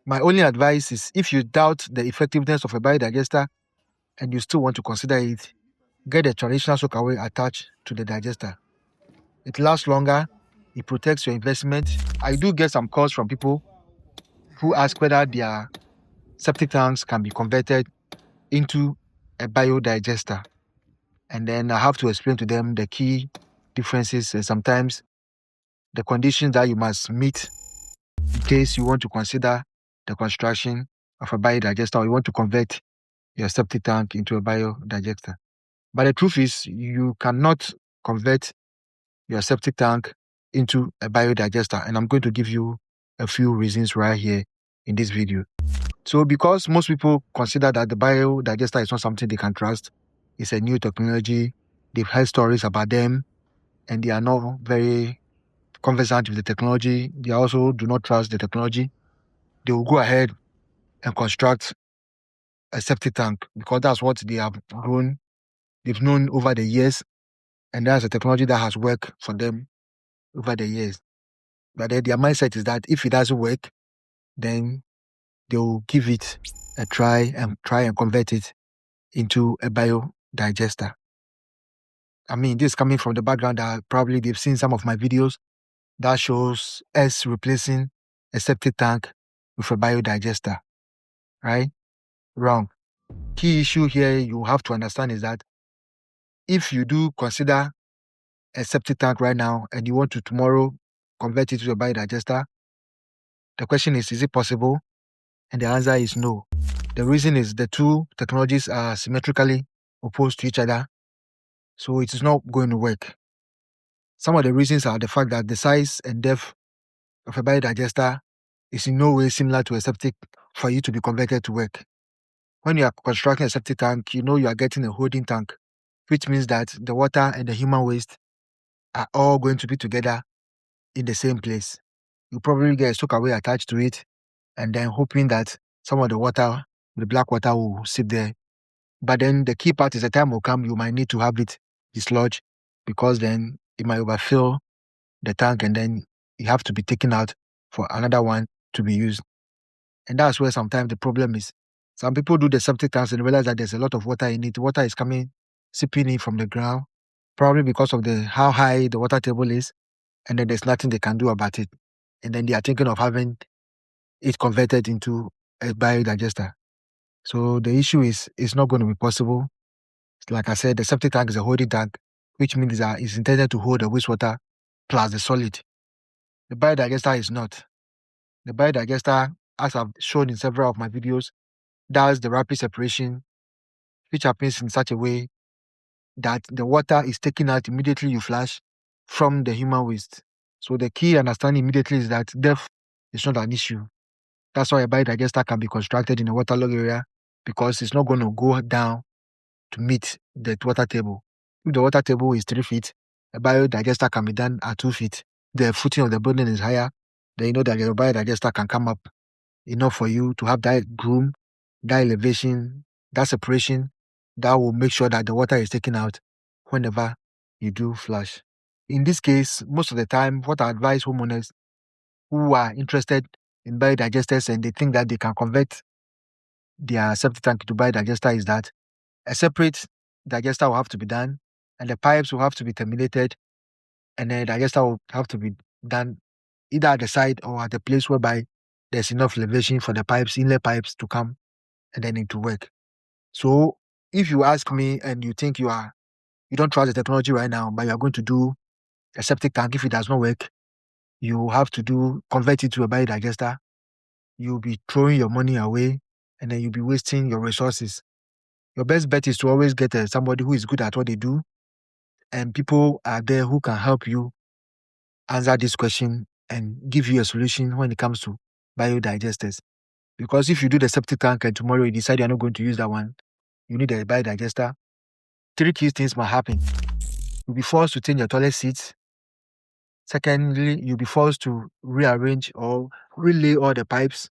My only advice is if you doubt the effectiveness of a biodigester and you still want to consider it, get a traditional soakaway attached to the digester. It lasts longer. It protects your investment. I do get some calls from people who ask whether their septic tanks can be converted into a biodigester. And then I have to explain to them the key differences and sometimes the conditions that you must meet in case you want to consider the construction of a biodigester or you want to convert your septic tank into a biodigester. But the truth is, you cannot convert your septic tank into a biodigester. And I'm going to give you a few reasons right here in this video. So because most people consider that the biodigester is not something they can trust, it's a new technology, they've heard stories about them, and they are not very conversant with the technology. They also do not trust the technology. They will go ahead and construct a septic tank because that's what they have grown, they've known over the years, and that's a technology that has worked for them over the years. But then their mindset is that if it doesn't work, then they will give it a try and convert it into a biodigester. I mean, this is coming from the background that probably they've seen some of my videos that shows us replacing a septic tank with a biodigester, right? Wrong. Key issue here you have to understand is that if you do consider a septic tank right now and you want to tomorrow convert it to a biodigester, the question is it possible? And the answer is no. The reason is the two technologies are symmetrically opposed to each other, so it is not going to work. Some of the reasons are the fact that the size and depth of a biodigester is in no way similar to a septic for you to be converted to work. When you are constructing a septic tank, you know you are getting a holding tank, which means that the water and the human waste are all going to be together in the same place. You probably get a soakaway attached to it and then hoping that some of the water, the black water, will seep there. But then the key part is the time will come, you might need to have it dislodged because then it might overfill the tank and then you have to be taken out for another one to be used. And that's where sometimes the problem is. Some people do the septic tanks and realize that there's a lot of water in it. Water is coming, seeping in from the ground, probably because of how high the water table is, and then there's nothing they can do about it. And then they are thinking of having it converted into a biodigester. So the issue is it's not going to be possible. Like I said, the septic tank is a holding tank, which means that it's intended to hold the wastewater plus the solid. The biodigester is not. The biodigester, as I've shown in several of my videos, does the rapid separation, which happens in such a way that the water is taken out immediately you flush from the human waste. So the key understanding immediately is that depth is not an issue. That's why a biodigester can be constructed in a waterlogged area because it's not going to go down to meet the water table. If the water table is 3 feet, a biodigester can be done at 2 feet. The footing of the building is higher, then you know that your biodigester can come up enough for you to have that room, that elevation, that separation, that will make sure that the water is taken out whenever you do flush. In this case, most of the time, what I advise homeowners who are interested in biodigesters and they think that they can convert their septic tank to biodigester is that a separate digester will have to be done and the pipes will have to be terminated and the digester will have to be done either at the side or at the place whereby there's enough elevation for the pipes, inlet pipes to come and then it to work. So if you ask me and you think you don't trust the technology right now, but you are going to do a septic tank, if it does not work, you have to convert it to a biodigester. You'll be throwing your money away and then you'll be wasting your resources. Your best bet is to always get somebody who is good at what they do and people are there who can help you answer this question and give you a solution when it comes to biodigesters. Because if you do the septic tank and tomorrow you decide you're not going to use that one, you need a biodigester, 3 key things might happen. You'll be forced to change your toilet seats. Secondly, you'll be forced to rearrange or relay all the pipes.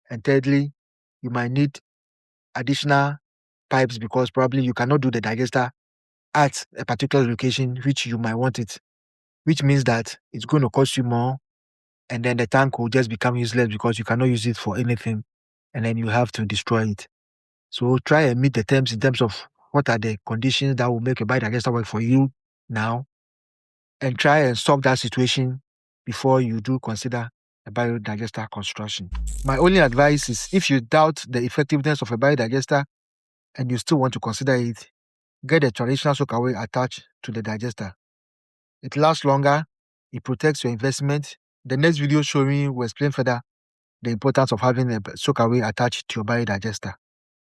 And thirdly, you might need additional pipes because probably you cannot do the digester at a particular location which you might want it, which means that it's going to cost you more and then the tank will just become useless because you cannot use it for anything, and then you have to destroy it. So try and meet the terms in terms of what are the conditions that will make a biodigester work for you now, and try and solve that situation before you do consider a biodigester construction. My only advice is, if you doubt the effectiveness of a biodigester and you still want to consider it, get a traditional soakaway attached to the digester. It lasts longer, it protects your investment. The next video showing will explain further the importance of having a soakaway attached to your biodigester.